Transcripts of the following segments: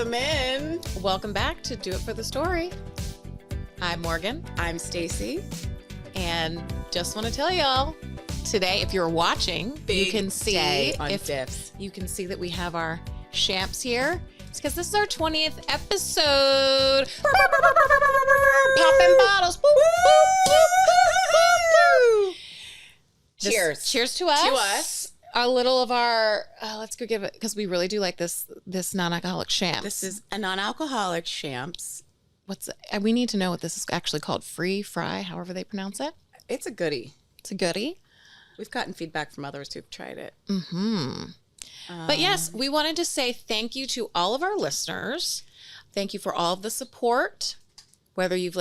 Welcome in. Welcome back to Do It for the Story. I'm Morgan. I'm Stacey. And just want to tell y'all, today, if you're watching, Big you can see day on if diffs. You can see that we have our champs here. It's because this is our 20th episode. Popping bottles. Woo, woo, woo, woo. Cheers. Cheers to us. To us. A little of our, let's go give it, because we really do like this non-alcoholic champs. This is a non-alcoholic champs. We need to know what this is actually called. Free, fry, however they pronounce it. It's a goodie. It's a goodie. We've gotten feedback from others who've tried it. Mm-hmm. But yes, we wanted to say thank you to all of our listeners. Thank you for all of the support, whether you've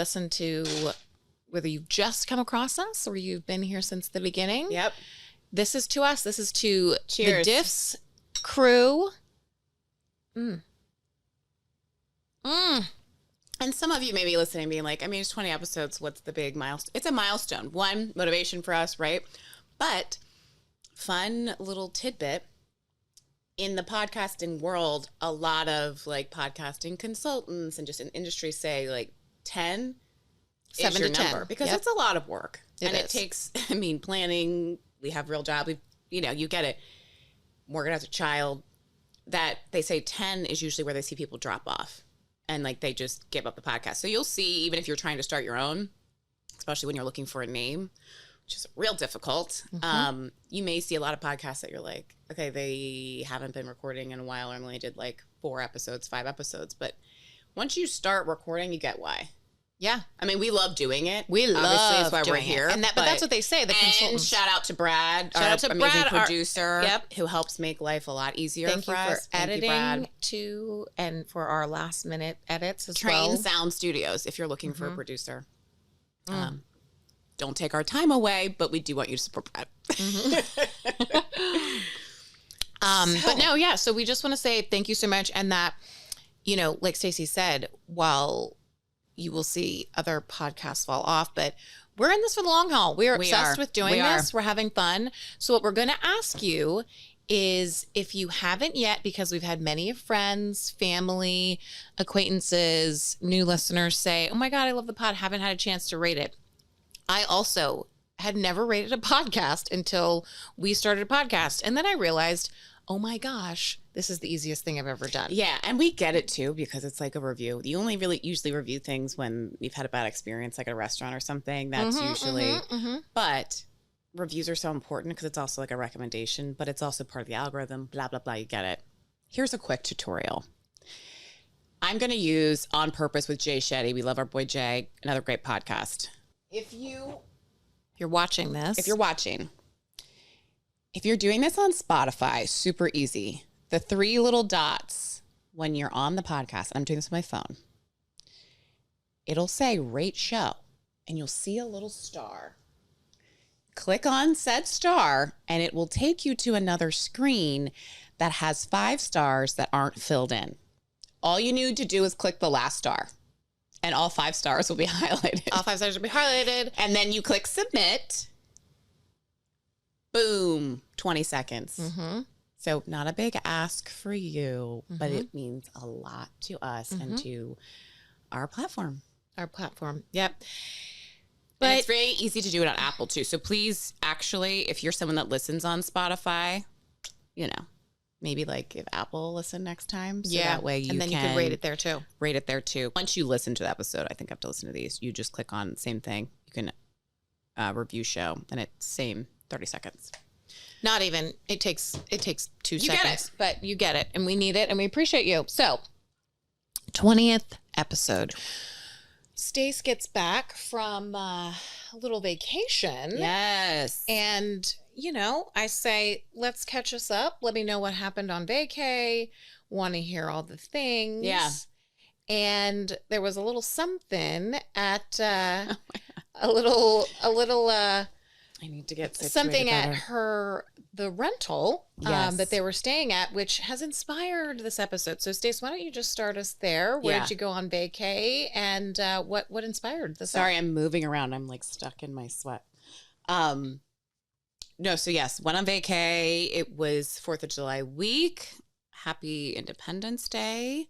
just come across us or you've been here since the beginning. Yep. This is to us. This is to Cheers. The Diffs crew. And some of you may be listening being like, I mean, it's 20 episodes. What's the big milestone? It's a milestone. One, motivation for us, right? But fun little tidbit. In the podcasting world, a lot of like podcasting consultants and just in industry say like 10 is 7 your to 10. number. Because Yep. it's a lot of work. It It is. takes, planning. We have real job. You get it. Morgan has a child. That they say 10 is usually where they see people drop off. And like they just give up the podcast. So you'll see, even if you're trying to start your own, especially when you're looking for a name, which is real difficult, you may see a lot of podcasts that you're like, okay, they haven't been recording in a while, or only did like 4 episodes, 5 episodes. But once you start recording, you get why. Yeah. I mean, we love doing it. We love Obviously, that's why we're doing it. here. And but that's what they say, the and consultants. shout out to Brad, Shout our out to amazing Brad, our- producer, Yep. who helps make life a lot easier Thank for you us. for Thank you, Brad. editing and for our last minute edits as Train well. Sound Studios, if you're looking for a producer. Don't take our time away, but we do want you to support Brad. But no, yeah. So we just want to say thank you so much. And that, like Stacey said, while you will see other podcasts fall off, but we're in this for the long haul. We are obsessed with doing this. We're having fun. So what we're going to ask you is, if you haven't yet, because we've had many friends, family, acquaintances, new listeners say, oh my God, I love the pod. Haven't had a chance to rate it. I also had never rated a podcast until we started a podcast. And then I realized, oh my gosh, this is the easiest thing I've ever done. Yeah, and we get it too, because it's like a review. You only really usually review things when you've had a bad experience, like at a restaurant or something. That's usually, but reviews are so important because it's also like a recommendation, but it's also part of the algorithm, blah, blah, blah. You get it. Here's a quick tutorial. I'm going to use On Purpose with Jay Shetty. We love our boy Jay, another great podcast. If you're watching this, if you're doing this on Spotify, super easy. The 3 little dots when you're on the podcast, I'm doing this with my phone, it'll say rate show, and you'll see a little star. Click on said star, and it will take you to another screen that has 5 stars that aren't filled in. All you need to do is click the last star, and all 5 stars will be highlighted. all 5 stars will be highlighted. And then you click submit. Boom, 20 seconds. So not a big ask for you, but it means a lot to us and to our platform. Our platform. Yep. But it's very easy to do it on Apple too. So please, actually, if you're someone that listens on Spotify, maybe like if Apple listen next time. So that way you can rate it there too. Rate it there too. Once you listen to the episode, I think I have to listen to these. You just click on same thing. You can review show, and it's same 30 seconds. Not even. It takes 2 seconds. Get it. But you get it, and we need it, and we appreciate you. So, 20th episode. Stace gets back from a little vacation. Yes. And, I say, let's catch us up. Let me know what happened on vacay. Want to hear all the things. Yeah. And there was a little something at a little I need to get something better. at the rental Yes. that they were staying at, which has inspired this episode. So, Stace, why don't you just start us there? Where did you go on vacay, and what inspired this? Sorry, I'm moving around. I'm like stuck in my sweat. No, so yes, went on vacay. It was 4th of July week. Happy Independence Day.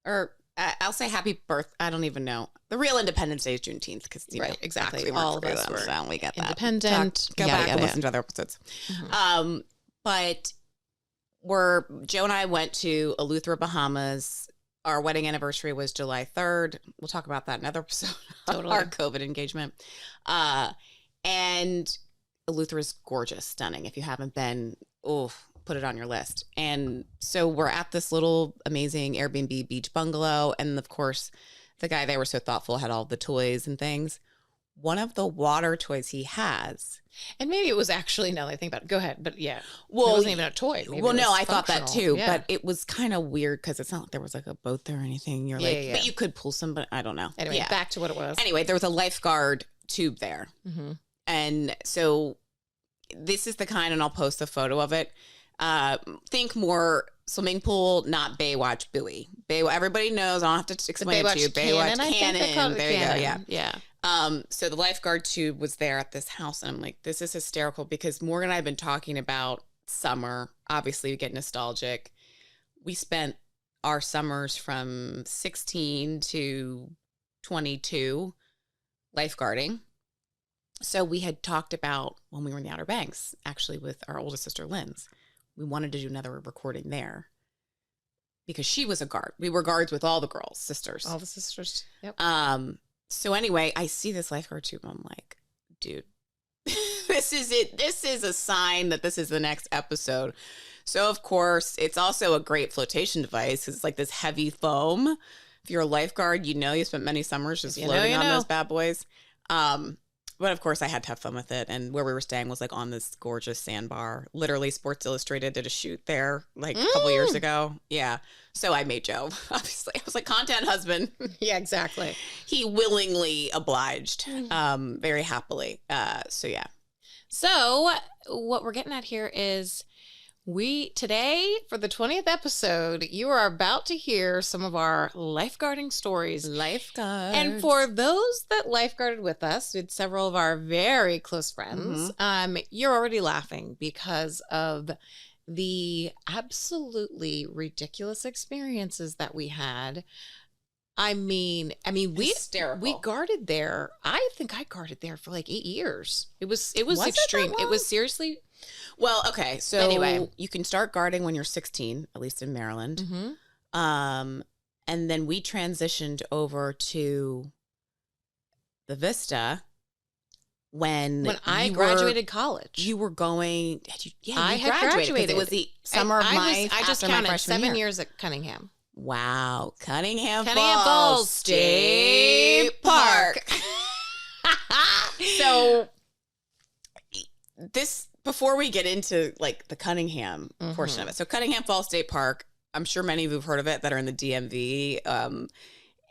or I'll say happy birth. I don't even know. The real Independence Day is Juneteenth because Right, exactly. we All work of for us them, were so we get that. independent. Go Yada, back and yada, listen to other episodes. Mm-hmm. But Joe and I went to Eleuthera, Bahamas. Our wedding anniversary was July 3rd. We'll talk about that in another episode. Totally. Our COVID engagement. And Eleuthera is gorgeous, stunning. If you haven't been, put it on your list. And so we're at this little amazing Airbnb beach bungalow. And of course, the guy there was so thoughtful, had all the toys and things. One of the water toys he has. And maybe it was actually, now that I think about it, go ahead. But yeah, well, it wasn't even a toy. Maybe well, it was no, I thought that functional. too. Yeah. But it was kind of weird because it's not like there was like a boat there or anything. You're like, yeah. but you could pull some, but I don't know. Anyway, back to what it was. Anyway, there was a lifeguard tube there. Mm-hmm. And so this is the kind, and I'll post a photo of it. Think more swimming pool, not Baywatch buoy. Everybody knows. I don't have to explain it to you. Baywatch cannon. There you go. Yeah. So the lifeguard tube was there at this house, and I'm like, this is hysterical because Morgan and I have been talking about summer. Obviously, we get nostalgic. We spent our summers from 16 to 22 lifeguarding. So we had talked about when we were in the Outer Banks, actually with our oldest sister, Lynn's, we wanted to do another recording there because she was a guard. We were guards with all the girls, sisters. All the sisters. Yep. So anyway, I see this lifeguard tube. I'm like, dude, this is it. This is a sign that this is the next episode. So of course, it's also a great flotation device. It's like this heavy foam. If you're a lifeguard, you know you spent many summers just floating on those bad boys. But of course, I had to have fun with it. And where we were staying was like on this gorgeous sandbar. Literally, Sports Illustrated did a shoot there like a couple years ago. Yeah. So I made Joe, obviously. I was like, content husband. Yeah, exactly. He willingly obliged, very happily. So yeah. So what we're getting at here is today, for the 20th episode, you are about to hear some of our lifeguarding stories. Lifeguards. And for those that lifeguarded with us, with several of our very close friends, you're already laughing because of the absolutely ridiculous experiences that we had. I mean, Hysterical. we guarded there. I think I guarded there for like 8 years. It was Was extreme. it It was seriously. Well, okay. So Anyway. you can start guarding when you're 16, at least in Maryland. Mm-hmm. And then we transitioned over to the Vista when I graduated college. You were going. I you had graduated. It was the summer of I just after my counted freshman 7 year. years at Cunningham. Wow, Cunningham Falls Falls State Park. So before we get into like the Cunningham portion of it. So Cunningham Falls State Park, I'm sure many of you have heard of it that are in the DMV.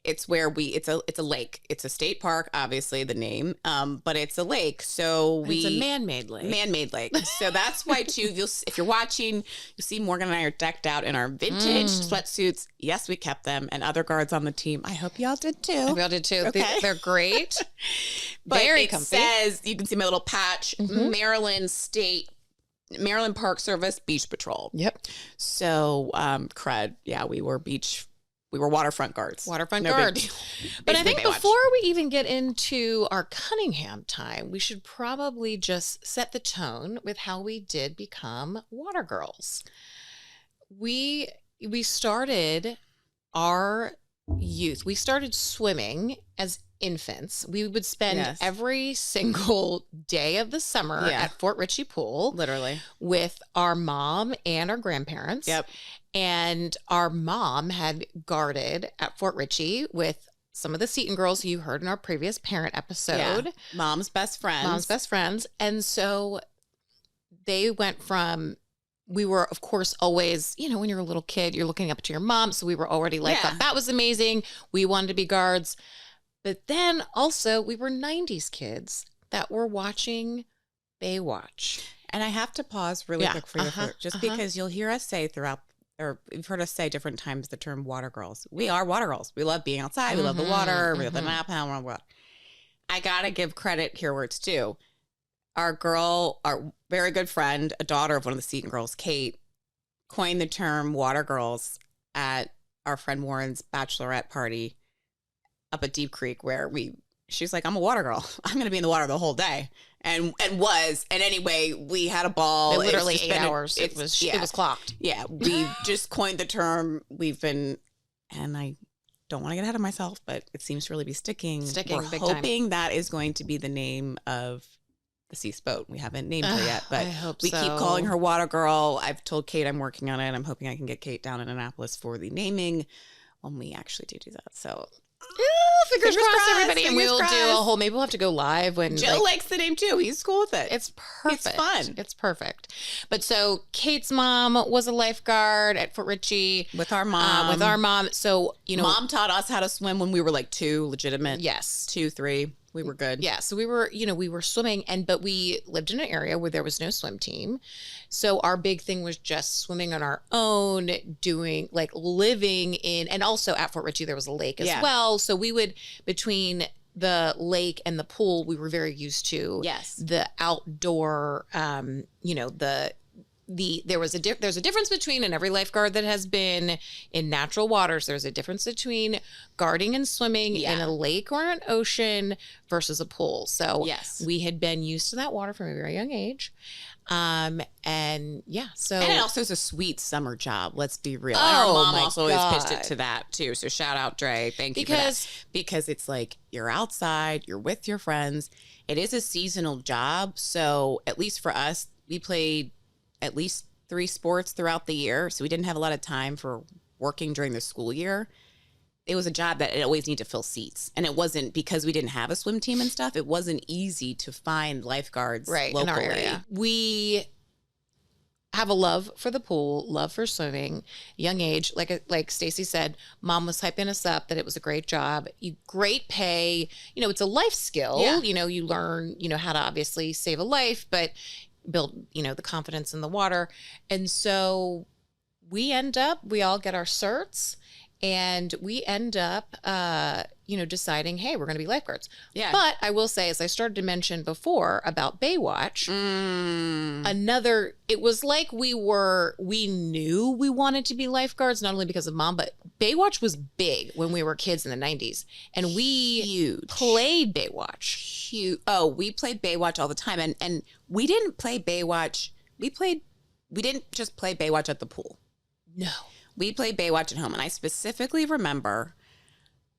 It's where it's a lake. It's a state park, obviously the name, but it's a lake. So It's a man-made lake. Man-made lake. So that's why too. If you're watching, you'll see Morgan and I are decked out in our vintage sweatsuits. Yes, we kept them, and other guards on the team. I hope y'all did too. We all did too. Okay. They're great. But Very it comfy. says, you can see my little patch, Maryland Park Service Beach Patrol. Yep. So, cred. Yeah, we were waterfront guards. Waterfront No big guards. deal. But I Basically think Baywatch. before we even get into our Cunningham time, we should probably just set the tone with how we did become water girls. We started our youth. We started swimming as infants. We would spend every single day of the summer at Fort Ritchie Pool, Literally, with our mom and our grandparents. Yep. And our mom had guarded at Fort Ritchie with some of the Seton girls who you heard in our previous parent episode. Yeah. Mom's best friends. And so they went from, we were, of course, always, when you're a little kid, you're looking up to your mom. So we were already like, that was amazing. We wanted to be guards. But then also we were 90s kids that were watching Baywatch. And I have to pause really quick for you, because you'll hear us say or you've heard us say different times the term water girls. We are water girls. We love being outside. We love the water. We love the nap. I got to give credit here where it's due. Our very good friend, a daughter of one of the Seton girls, Kate, coined the term water girls at our friend Warren's bachelorette party up at Deep Creek where she's like, I'm a water girl. I'm going to be in the water the whole day. And anyway, we had a ball. It literally 8 hours. It was clocked. Yeah. We just coined the term. And I don't want to get ahead of myself, but it seems to really be sticking. We're big hoping time. that is going to be the name of the Cease boat. We haven't named her yet, but we keep calling her Water Girl. I've told Kate I'm working on it. I'm hoping I can get Kate down in Annapolis for the naming when we actually do that. So fingers crossed, everybody. And we'll do a whole, maybe we'll have to go live when Joe likes the name too. He's cool with it. It's perfect. It's fun. It's perfect. But so Kate's mom was a lifeguard at Fort Ritchie with our mom. So, mom taught us how to swim when we were like 2, legitimate. Yes. 2, 3. We were good. Yeah. So we were swimming but we lived in an area where there was no swim team. So our big thing was just swimming on our own, living in, and also at Fort Ritchie, there was a lake as well. So we would, between the lake and the pool, we were very used to the outdoor, there's a difference between, and every lifeguard that has been in natural waters, there's a difference between guarding and swimming in a lake or an ocean versus a pool. So we had been used to that water from a very young age. And it also is a sweet summer job. Let's be real. And our mom also always pitched it to that too. So shout out Dre. Thank you for that. Because it's like, you're outside, you're with your friends. It is a seasonal job. So at least for us, we played at least 3 sports throughout the year. So we didn't have a lot of time for working during the school year. It was a job that it always needed to fill seats. And it wasn't, because we didn't have a swim team and stuff, it wasn't easy to find lifeguards locally. In our area. We have a love for the pool, love for swimming, young age. Like Stacey said, mom was hyping us up that it was a great job, great pay. It's a life skill. Yeah. You learn, how to obviously save a life, but build, the confidence in the water. And so we all get our certs, and we end up, deciding, hey, we're going to be lifeguards. Yeah. But I will say, as I started to mention before about Baywatch, it was like we knew we wanted to be lifeguards, not only because of mom, but Baywatch was big when we were kids in the 90s. And we played Baywatch. Huge. Oh, we played Baywatch all the time. And we didn't play Baywatch. We didn't just play Baywatch at the pool. No. We played Baywatch at home. And I specifically remember,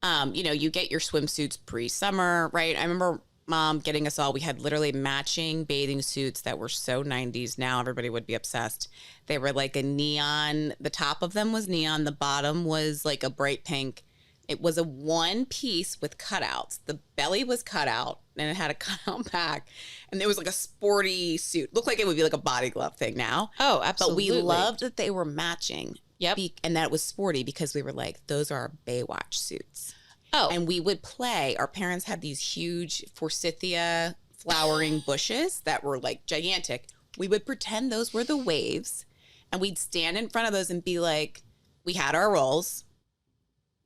you get your swimsuits pre-summer, right? I remember mom getting us all. We had literally matching bathing suits that were so 90s. Now everybody would be obsessed. They were like a neon. The top of them was neon. The bottom was like a bright pink. It was a one piece with cutouts. The belly was cut out and it had a cutout back. And it was like a sporty suit. Looked like it would be like a body glove thing now. Oh, absolutely. But we loved that they were matching. Yep. And that it was sporty because we were like, those are our Baywatch suits. Oh. And we would play. Our parents had these huge forsythia flowering bushes that were like gigantic. We would pretend those were the waves, and we'd stand in front of those and be like, we had our roles.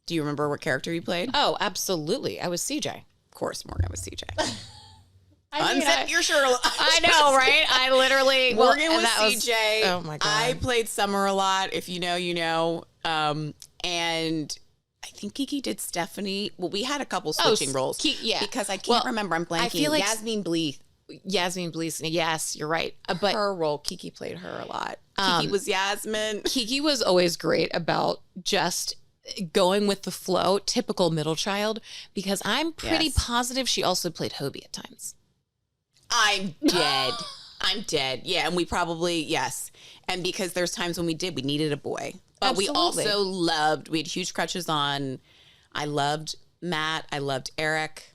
Do you remember what character you played? Oh, absolutely. I was CJ. Of course, Morgan was CJ. Unzip your shirt. I know, right? I literally... Morgan was CJ. Oh, my God. I played Summer a lot. If you know, you know. And I think Kiki did Stephanie. Well, we had a couple switching roles. Because I can't remember. I'm blanking. I feel like Yasmin Bleeth. Yasmin Bleeth. Yes, you're right. But her role, Kiki played her a lot. Kiki was Yasmin. Kiki was always great about just going with the flow, typical middle child, because I'm pretty positive she also played Hobie at times. I'm dead. I'm dead. Yeah, and we probably, and because there's times when we needed a boy. But Absolutely. We also we had huge crutches on, I loved Matt. I loved Eric.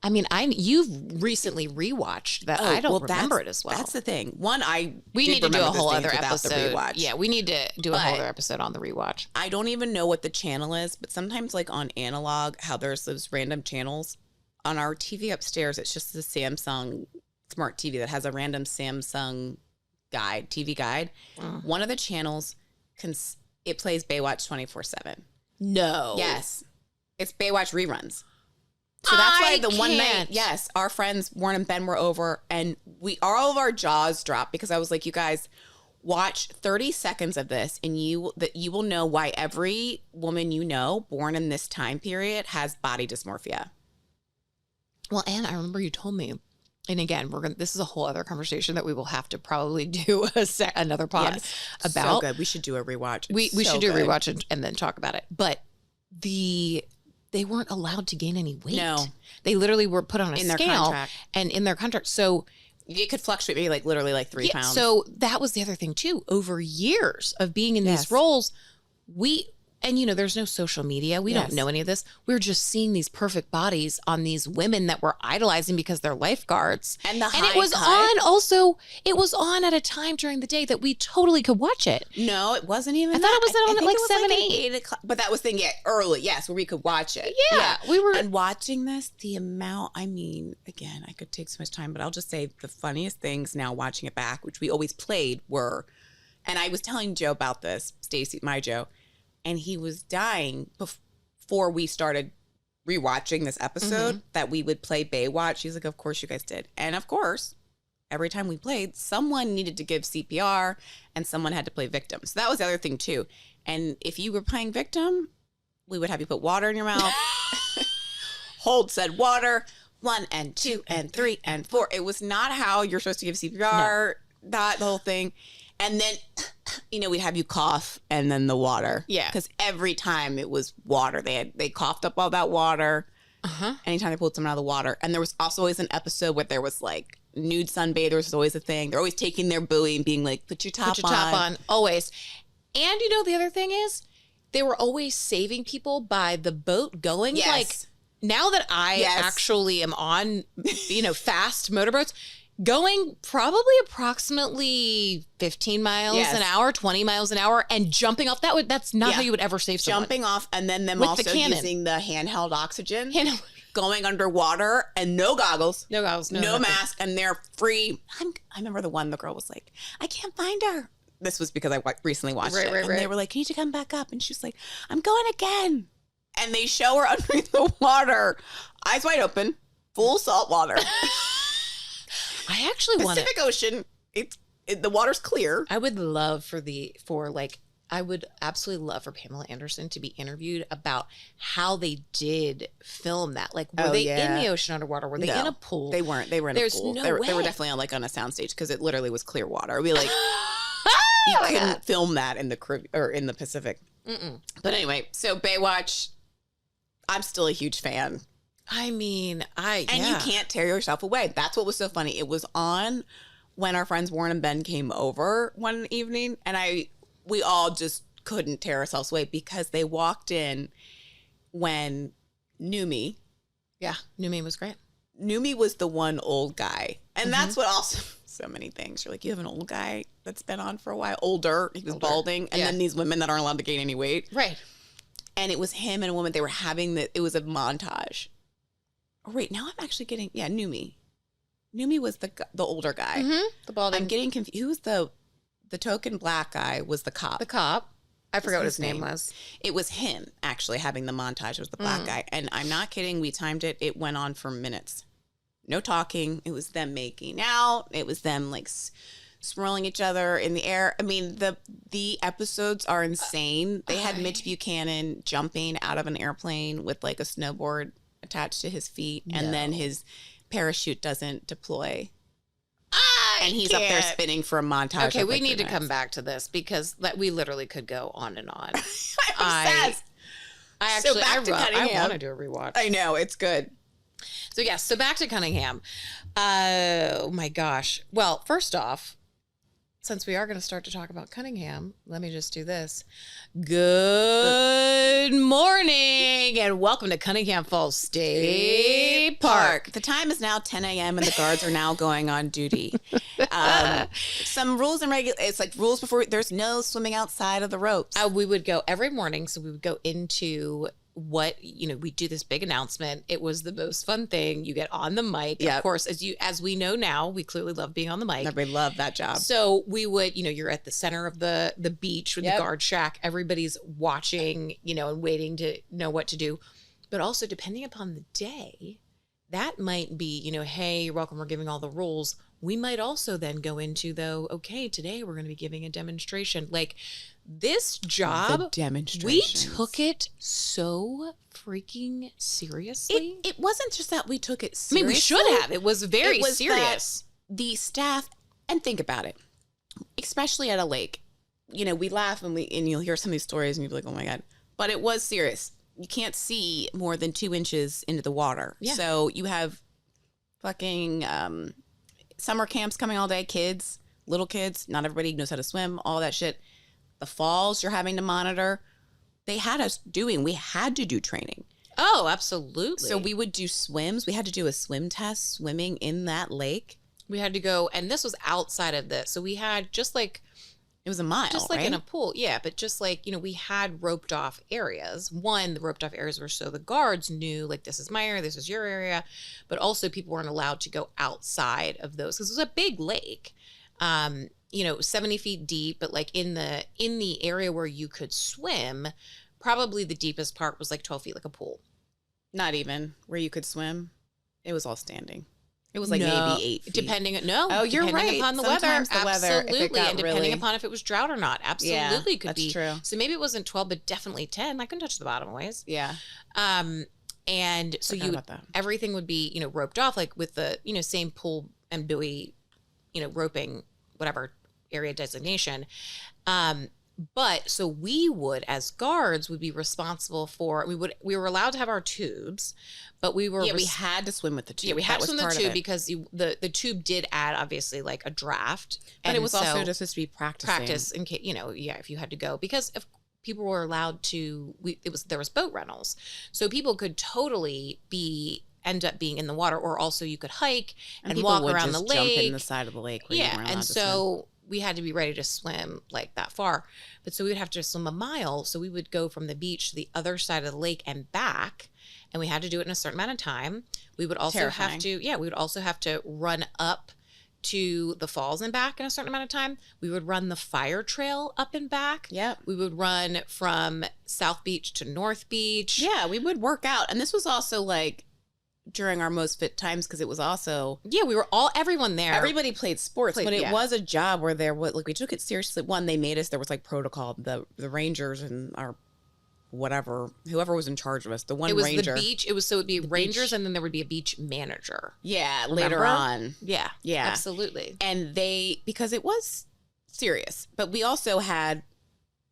You've recently rewatched that. I don't remember it as well. That's the thing. We need to do a whole other episode. Yeah, we need to do a whole other episode on the rewatch. I don't even know what the channel is, but sometimes like on analog, how there's those random channels. On our TV upstairs, it's just the Samsung smart TV that has a random Samsung TV guide. One of the channels, it plays Baywatch 24/7. No. Yes. It's Baywatch reruns. So that's why one night, our friends, Warren and Ben, were over, and all of our jaws dropped because I was like, you guys, Watch 30 seconds of this and you will know why every woman you know born in this time period has body dysmorphia. Well, and I remember you told me, and again, this is a whole other conversation that we will have to probably do another pod about. So good. We should do a rewatch. We should do a rewatch and then talk about it. But they weren't allowed to gain any weight. No. They literally were put on a scale their contract. And in their contract. So it could fluctuate maybe like literally like 3 pounds. So that was the other thing too. Over years of being in these roles, and you know, there's no social media. We don't know any of this. We're just seeing these perfect bodies on these women that we're idolizing because they're lifeguards. And it was it was on at a time during the day that we totally could watch it. No, it wasn't even. I thought it was on at like 7, 8 o'clock. But that was thinking early, yes, where we could watch it. Yeah, we were. And watching this, the amount, I mean, again, I could take so much time, but I'll just say the funniest things now watching it back, which we always played were, and I was telling Joe about this, Stacey, my Joe, and he was dying before we started rewatching this episode that we would play Baywatch. He's like, of course you guys did. And of course, every time we played, someone needed to give CPR and someone had to play victim. So that was the other thing too. And if you were playing victim, we would have you put water in your mouth, hold said water, 1 and 2 and 3 and 4. It was not how you're supposed to give CPR, that the whole thing. And then, you know, we'd have you cough and then the water. Yeah. Because every time it was water. They coughed up all that water. Anytime they pulled someone out of the water. And there was also always an episode where there was like nude sunbathers was always a thing. They're always taking their buoy and being like, put your top on. Always. And you know, the other thing is they were always saving people by the boat going. Yes. Like now that I actually am on, you know, fast motorboats, going probably approximately 15 miles an hour, 20 miles an hour, and jumping off. That's not how you would ever save someone. Jumping off, and then them also using the handheld oxygen, going underwater, and no goggles, no mask, and they're free. I remember the girl was like, I can't find her. This was because I recently watched it. And they were like, you need to come back up. And she was like, I'm going again. And they show her underneath the water, eyes wide open, full salt water. I actually want Pacific Ocean. The water's clear. I would love I would absolutely love for Pamela Anderson to be interviewed about how they did film that. Like, were they in the ocean underwater? Were they in a pool? They weren't. They were in a pool. No way. They were definitely on a soundstage because it literally was clear water. It'd be like you couldn't film that in the Caribbean or in the Pacific. But anyway, so Baywatch, I'm still a huge fan. I mean, you can't tear yourself away. That's what was so funny. It was on when our friends Warren and Ben came over one evening, and we all just couldn't tear ourselves away because they walked in when Numi. Yeah, Numi was great. Numi was the one old guy, and that's what also so many things. You're like, you have an old guy that's been on for a while, older. He was balding, and then these women that aren't allowed to gain any weight, right? And it was him and a woman. They were having it was a montage. Oh, wait, now I'm actually getting, Numi. Numi was the older guy. The balding. I'm getting confused. Who was the token black guy was the cop. The cop. I forgot what his name was. It was him, actually, having the montage. It was the black guy. And I'm not kidding. We timed it. It went on for minutes. No talking. It was them making out. It was them, like, swirling each other in the air. I mean, the episodes are insane. They had Mitch Buchanan jumping out of an airplane with, like, a snowboard attached to his feet, and then his parachute doesn't deploy. And he's up there spinning for a montage. Okay, we need to come back to this because we literally could go on and on. I want to do a rewatch. I know, it's good. So so back to Cunningham. Oh my gosh. Well, first off, since we are going to start to talk about Cunningham, let me just do this. Good morning and welcome to Cunningham Falls State Park. The time is now 10 a.m. and the guards are now going on duty. Some rules and regulations. It's like rules before. There's no swimming outside of the ropes. We would go every morning. So we would go into we do this big announcement. It was the most fun thing. You get on the mic. Yep. Of course, as we know now, we clearly love being on the mic. Everybody loved that job. So we would, you're at the center of the beach with the guard shack. Everybody's watching, and waiting to know what to do. But also depending upon the day, that might be, hey, you're welcome. We're giving all the rules. We might also then go into, though, okay, today we're going to be giving a demonstration. Like, this job, we took it so freaking seriously. It wasn't just that we took it seriously. I mean, we should have. It was very serious. The staff, and think about it, especially at a lake. You know, we laugh and you'll hear some of these stories and you'll be like, oh my God. But it was serious. You can't see more than 2 inches into the water. Yeah. So you have fucking summer camps coming all day, kids, little kids, not everybody knows how to swim, all that shit. The falls you're having to monitor. We had to do training. Oh, absolutely. So we would do swims. We had to do a swim test swimming in that lake. We had to go, and this was outside of this. So we had just like, it was a mile, just like right? in a pool. Yeah. But just like, you know, we had roped off areas. One, the roped off areas were so the guards knew, like, this is my area, this is your area. But also people weren't allowed to go outside of those because it was a big lake. You know, 70 feet deep, but like in the area where you could swim, probably the deepest part was like 12 feet, like a pool. Not even where you could swim. It was all standing. It was like maybe 8 feet. Oh, you're right. Upon the Sometimes weather, absolutely, and depending really... upon if it was drought or not, absolutely could be. True. So maybe it wasn't 12, but definitely 10. I couldn't touch the bottom ways. Yeah. And so everything would be, you know, roped off, like with the, you know, same pool and buoy, you know, roping, whatever area designation. But so we would, as guards, would be responsible for, we were allowed to have our tubes, but we were, we had to swim with the tube. Yeah, we had to swim with the tube because the tube did add obviously like a draft. But it was also just supposed to be practice in case, you know, if you had to go, because if people were allowed to, there was boat rentals. So people could totally end up being in the water, or also you could hike and walk around the lake. Jump in the side of the lake. And so we had to be ready to swim like that far. But so we would have to swim a mile. So we would go from the beach to the other side of the lake and back. And we had to do it in a certain amount of time. We would also have to run up to the falls and back in a certain amount of time. We would run the fire trail up and back. Yep. We would run from South Beach to North Beach. Yeah, we would work out. And this was also like during our most fit times, because it was also everyone there, everybody played sports, but it was a job where we took it seriously. One, they made us, there was like protocol, the rangers and our whoever was in charge of us, the one ranger. The beach, it would be rangers beach. And then there would be a beach manager. Yeah. Remember? Later on. Yeah absolutely. And because it was serious, but we also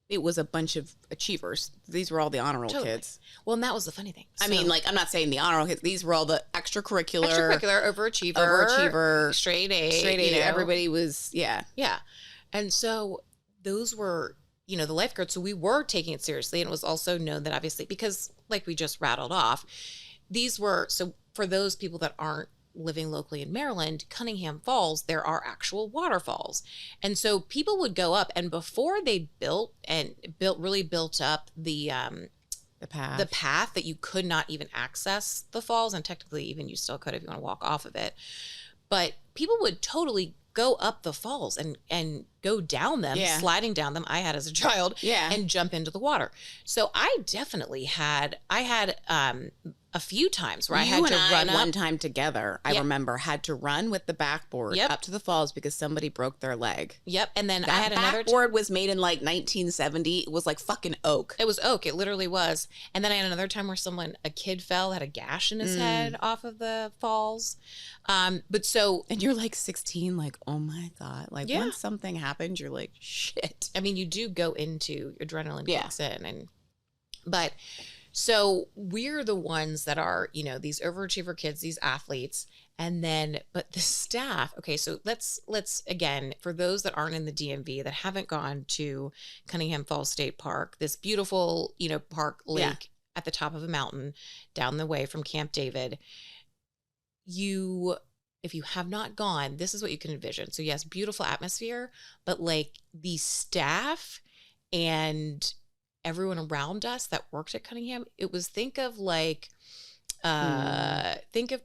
it was a bunch of achievers. These were all the honor roll kids. Well, and that was the funny thing. I mean, like, I'm not saying the honor roll kids. These were all the extracurricular, overachiever, straight A. You know, everybody was, yeah. And so those were, you know, the lifeguards. So we were taking it seriously. And it was also known that obviously, because like we just rattled off, so for those people that aren't living locally in Maryland, Cunningham Falls, there are actual waterfalls. And so people would go up, and before they built up the path that you could not even access the falls, and technically even you still could if you want to walk off of it. But people would totally go up the falls and go down them, sliding down them. I had as a child, and jump into the water. So I definitely had a few times where I had to run up. One time together, I remember, had to run with the backboard up to the falls because somebody broke their leg. Yep. And then I had another backboard was made in like 1970. It was like fucking oak. It was oak. It literally was. And then I had another time where a kid fell, had a gash in his head off of the falls. And you're like 16, like, oh my God. Like when something happens, you're like, shit. I mean, you do go into adrenaline kicks in, but so we're the ones that are, you know, these overachiever kids, these athletes, but the staff. Okay, so let's again, for those that aren't in the DMV, that haven't gone to Cunningham Falls State Park, this beautiful, you know, park lake at the top of a mountain down the way from Camp David. If you have not gone, this is what you can envision. So yes, beautiful atmosphere, but like the staff and everyone around us that worked at Cunningham, it was think of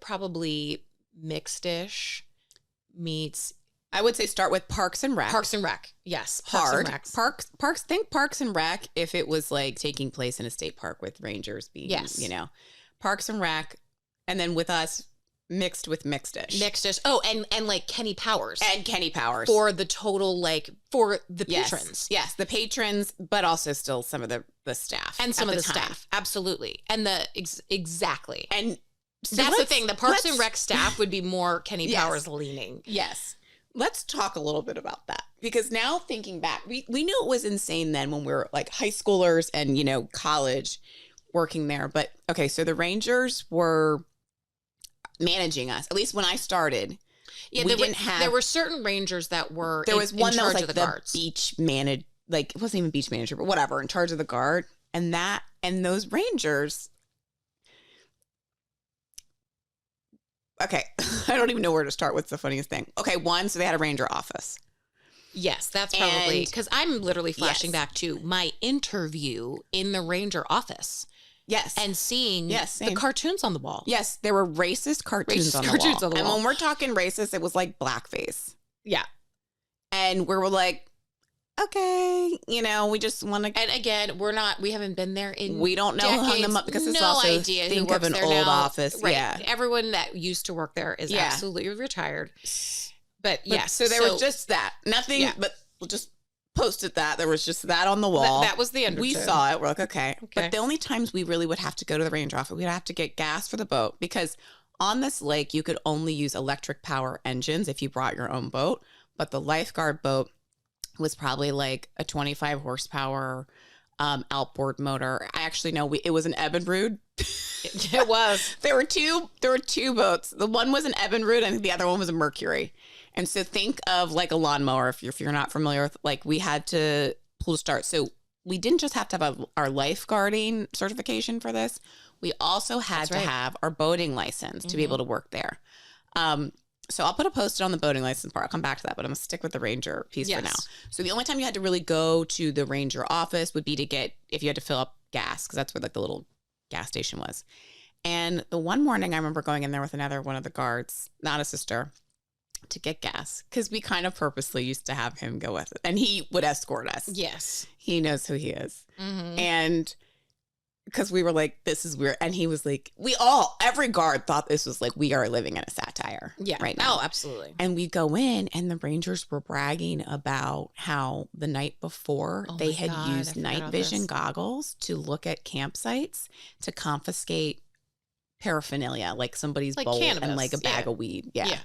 probably Mixed-ish meets. I would say start with Parks and Rec. Parks and Rec, yes. Think Parks and Rec if it was like taking place in a state park with rangers being, you know, Parks and Rec, and then with us, mixed with mixed-ish. Mixed-ish. Oh, and like Kenny Powers. And Kenny Powers. For the total, like, for the patrons. Yes, the patrons, but also still some of the staff. And some of the staff. Absolutely. And exactly. And that's the thing. The Parks and Rec staff would be more Kenny Powers leaning. Yes. Let's talk a little bit about that. Because now thinking back, we knew it was insane then when we were like high schoolers and, college working there. But okay, so the Rangers were managing us, at least when I started. Yeah, there were certain Rangers that were there was one in that charge was like of the guards. Beach manager, like it wasn't even beach manager, but whatever, in charge of the guard. And those Rangers. Okay, I don't even know where to start. What's the funniest thing? Okay, so they had a Ranger office. Yes, that's probably because I'm literally flashing back to my interview in the Ranger office. Yes. And seeing the cartoons on the wall. Yes, there were racist cartoons on the wall. And when we're talking racist, it was like blackface. Yeah. And we were like, okay, we just want to. And again, we haven't been there in we don't know decades. Hung them up because it's no also idea think who of an works old there now. office. Right. Yeah. Everyone that used to work there is absolutely retired. But yes. So there was just that. Nothing, but we'll just posted that. There was just that on the wall. That was the undertone. We saw it. We're like, okay. But the only times we really would have to go to the Ranger office, we'd have to get gas for the boat because on this lake, you could only use electric power engines if you brought your own boat. But the lifeguard boat was probably like a 25 horsepower outboard motor. I actually know it was an Evinrude. It was. There were two boats. The one was an Evinrude and the other one was a Mercury. And so think of like a lawnmower if you're not familiar with, like we had to pull to start. So we didn't just have to have our lifeguarding certification for this. We also had to have our boating license to be able to work there. So I'll put a post-it on the boating license part. I'll come back to that, but I'm going to stick with the Ranger piece for now. So the only time you had to really go to the Ranger office would be if you had to fill up gas, because that's where like the little gas station was. And the one morning I remember going in there with one of the guards, not a sister, to get gas, because we kind of purposely used to have him go with it. And he would escort us. Yes. He knows who he is. Mm-hmm. And because we were like, this is weird. And he was like, every guard thought this was like, we are living in a satire right now. Oh, absolutely. And we go in and the Rangers were bragging about how the night before they had used night vision goggles to look at campsites to confiscate paraphernalia, like somebody's bowl cannabis, and like a bag of weed. Yeah.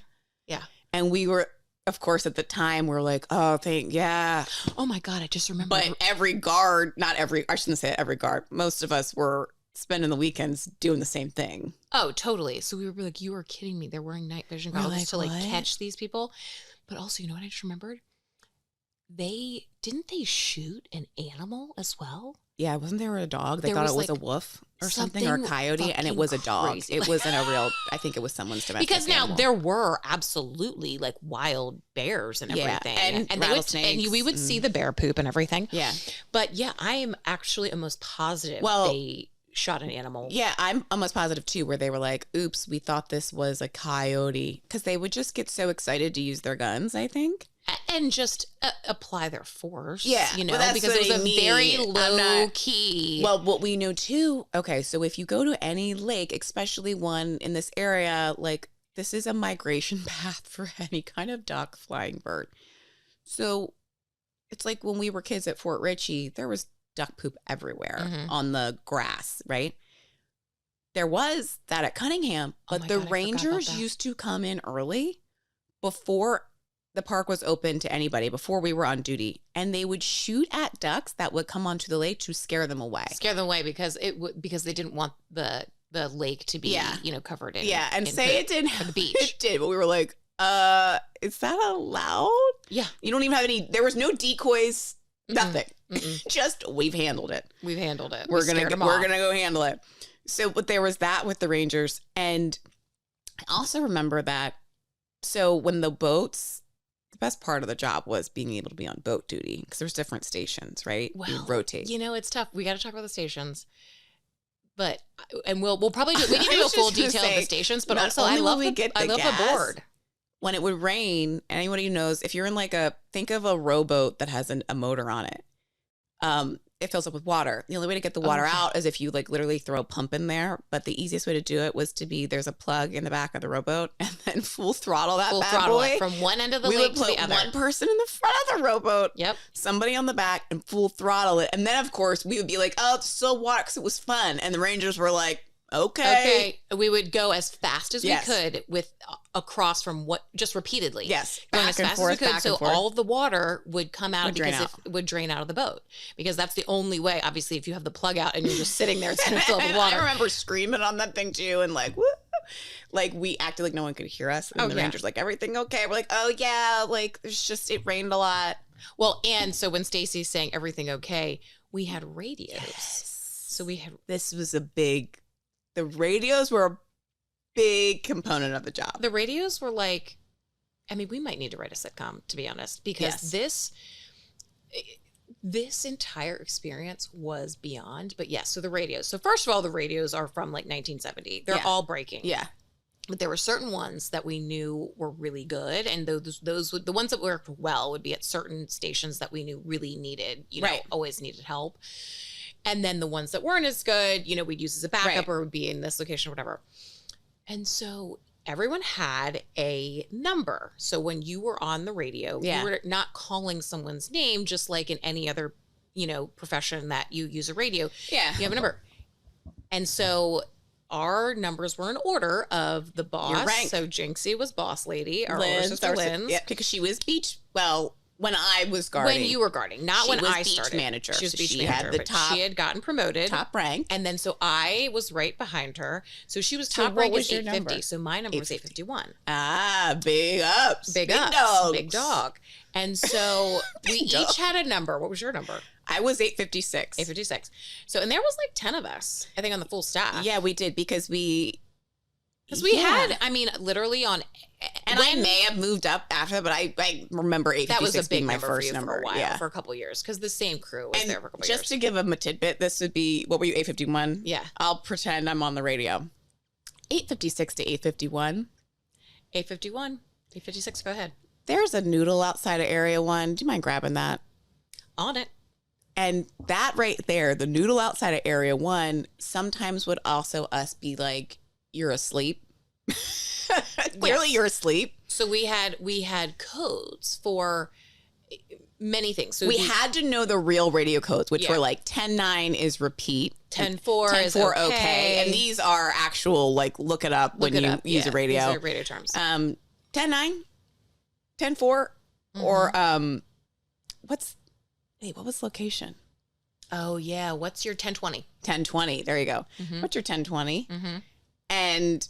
And we were, of course, at the time, we were like, oh my God, I just remember. But every guard, I shouldn't say every guard, most of us were spending the weekends doing the same thing. Oh, totally. So we were like, you are kidding me. They're wearing night vision goggles to like catch these people. But also, you know what I just remembered? Didn't they shoot an animal as well? Yeah, wasn't there a dog? They thought it was like a wolf or something or a coyote, and it was a dog. Crazy. It wasn't a real. I think it was someone's domestic. Because now animal. there were absolutely like wild bears and everything, and rattlesnakes, we would see the bear poop and everything. Yeah, but I am actually almost positive they shot an animal. Yeah, I'm almost positive too, where they were like, "Oops, we thought this was a coyote," because they would just get so excited to use their guns. I think. And just apply their force, because it was a very low key. Well, what we know too, okay, so if you go to any lake, especially one in this area, like this is a migration path for any kind of duck, flying bird. So it's like when we were kids at Fort Ritchie, there was duck poop everywhere on the grass, right? There was that at Cunningham, but the Rangers used to come in early before the park was open to anybody, before we were on duty, and they would shoot at ducks that would come onto the lake to scare them away. Because they didn't want the lake to be covered in and say it didn't the beach. It did, but we were like, is that allowed? Yeah, you don't even have any. There was no decoys, nothing. Just we've handled it. We're gonna go handle it. So, but there was that with the Rangers, and I also remember that. So when the boats. Best part of the job was being able to be on boat duty because there's different stations, right? Well, you rotate. It's tough. We got to talk about the stations, we'll probably do. We can do a full detail of the stations, but also I love the board. When it would rain, anybody who knows, if you're in think of a rowboat that has a motor on it, it fills up with water. The only way to get the water out is if you like literally throw a pump in there. But the easiest way to do it was to be there's a plug in the back of the rowboat and then full throttle that bad boy from one end of the lake to the other. One person in the front of the rowboat. Yep. Somebody on the back and full throttle it. And then of course we would be like, oh, it's so water because it was fun. And the Rangers were like, okay. We would go as fast as we could with across from just repeatedly. Yes. Going as fast as we could. So all of the water would come out it would drain out of the boat because that's the only way. Obviously, if you have the plug out and you're just sitting there, it's going to fill up with water. I remember screaming on that thing too. And like, woo! Like we acted like no one could hear us. And the Rangers like, everything okay? We're like, oh yeah. Like there's just, it rained a lot. Well, and so when Stacey's saying everything okay, we had radios. Yes. So this was the radios were a big component of the job. The radios were like, I mean, we might need to write a sitcom, to be honest, because this entire experience was beyond. But yes, so the radios. So first of all, the radios are from like 1970. They're all breaking. Yeah. But there were certain ones that we knew were really good. And those would, the ones that worked well would be at certain stations that we knew really needed, always needed help. And then the ones that weren't as good, we'd use as a backup or would be in this location or whatever. And so everyone had a number. So when you were on the radio, you were not calling someone's name just like in any other, profession that you use a radio. Yeah. You have a number. And so our numbers were in order of the boss. So Jinxie was boss lady. Our older sister Lynn. Yeah, because she was when I was guarding. When you were guarding, not when I started. Manager. She was beach manager, but she had gotten promoted. Top rank. And then so I was right behind her. So she was top rank rank was 850. Number? So my number was 851. Ah, big ups. Big ups. Dogs. Big dog. And so we each had a number. What was your number? I was 856. 856. So, and there was like 10 of us, I think, on the full staff. Yeah, we did because we had, I mean, literally on. And I may have moved up after that, but I remember 856 that was a big being my number first for you number. For a while, for a couple of years, because the same crew was there for a couple of years. Just to give them a tidbit, this would be, what were you, 851? Yeah. I'll pretend I'm on the radio. 856 to 851. 851. 856, go ahead. There's a noodle outside of Area 1. Do you mind grabbing that? On it. And that right there, the noodle outside of Area 1, sometimes would also us be like, you're asleep. Clearly you're asleep. So we had codes for many things. So we had to know the real radio codes, which were like 10-9 is repeat. 10-4 is okay. And these are actual, like, look it up when you use a radio. These are radio terms. 10-9, 10-4, or what was location? Oh, yeah. What's your 10-20? 10-20. There you go. Mm-hmm. What's your 10-20? Mm-hmm. And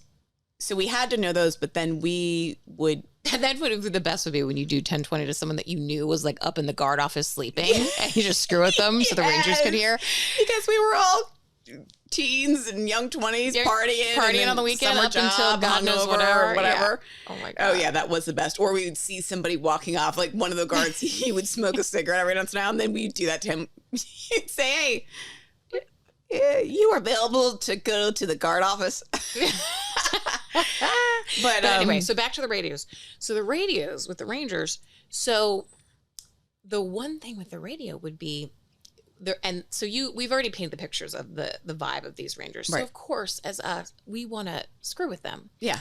so we had to know those, but then we would. That would be the best would be when you do 10-20 to someone that you knew was like up in the guard office sleeping and you just screw with them so the Rangers could hear. Because we were all teens and young 20s partying on the weekend up job, until God knows whatever. Yeah. Oh my God. Oh yeah, that was the best. Or we would see somebody walking off, like one of the guards, he would smoke a cigarette every once in a while, and then we'd do that to him. He'd say, hey, you are available to go to the guard office. But anyway, so back to the radios. So the radios with the Rangers. So the one thing with the radio would be there, and so we've already painted the pictures of the vibe of these Rangers. So of course, as us, we want to screw with them. Yeah.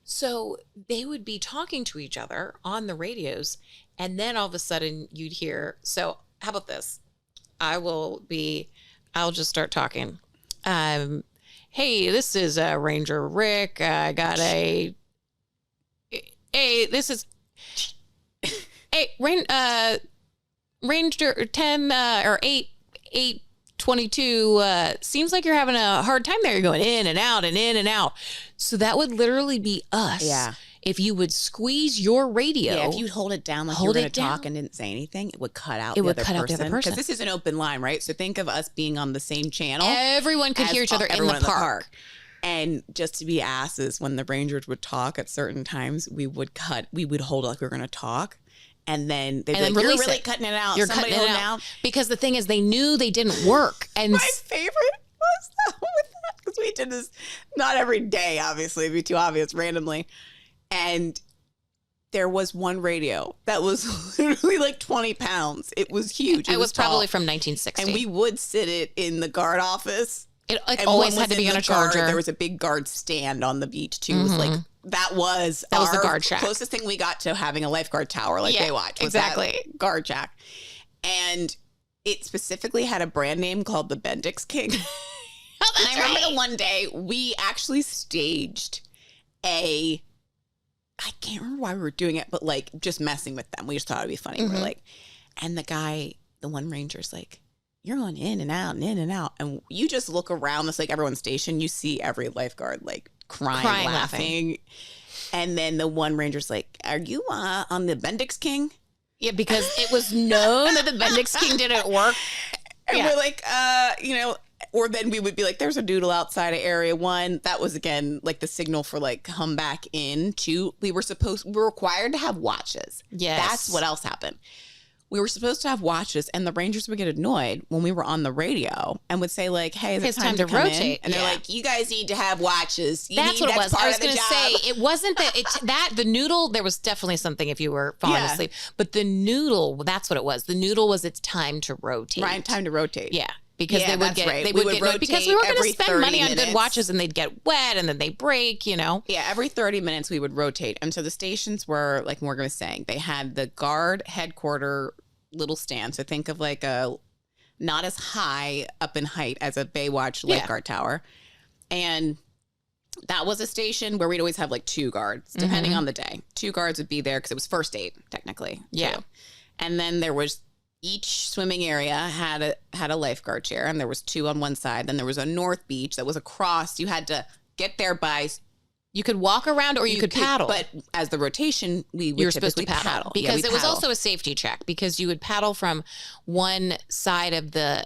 So they would be talking to each other on the radios, and then all of a sudden you'd hear. So how about this? I'll just start talking. Hey, this is Ranger Rick. I got hey, this is, hey, Ranger 10 or 822. Seems like you're having a hard time there. You're going in and out and in and out. So that would literally be us. Yeah. If you would squeeze your radio. Yeah, if you hold it down like you were going to talk and didn't say anything, it would cut out the other person. Because this is an open line, right? So think of us being on the same channel. Everyone could hear each other in the park. And just to be asses, when the Rangers would talk at certain times, we would hold it like we were going to talk. And then they'd be like, you're really cutting it out. You're cutting it out. Because the thing is, they knew they didn't work. And my favorite was that with that, because we did this not every day, obviously, it'd be too obvious, randomly. And there was one radio that was literally like 20 pounds. It was huge. It was tall. probably from 1960. And we would sit it in the guard office. It always had to be on a charger. There was a big guard stand on the beach too. It was like that was the guard shack. Closest thing we got to having a lifeguard tower like Baywatch. Was exactly. That guard shack. And it specifically had a brand name called the Bendix King. And I remember the one day we actually staged I can't remember why we were doing it, but like just messing with them. We just thought it'd be funny. We're like, and the one ranger's like, you're going in and out and in and out. And you just look around this, like everyone's station, you see every lifeguard like crying, laughing. And then the one ranger's like, are you on the Bendix King? Yeah, because it was known that the Bendix King didn't work. And we're like, or then we would be like, there's a doodle outside of area 1. That was, again, like the signal for like come back in. 2, we were required to have watches. Yes. That's what else happened. We were supposed to have watches, and the rangers would get annoyed when we were on the radio and would say like, hey, it's time to rotate. And they're like, you guys need to have watches. That's what it was. I was going to say, it wasn't that the noodle, there was definitely something if you were falling asleep, but the noodle, that's what it was. The noodle was it's time to rotate. Right, time to rotate. Yeah. Because they would get, they would get rotate because we were going to spend money on good watches and they'd get wet and then they break, you know? Yeah, every 30 minutes we would rotate. And so the stations were, like Morgan was saying, they had the guard headquarter little stand. So think of like a, not as high up in height as a Baywatch lifeguard tower. And that was a station where we'd always have like 2 guards, depending on the day. 2 guards would be there because it was first aid, technically. Yeah. Too. And then there was, each swimming area had a lifeguard chair, and there was 2 on one side. Then there was a north beach that was across. You had to get there by. You could walk around or you could paddle. But as the rotation, we would typically paddle. Because it was also a safety check because you would paddle from one side of the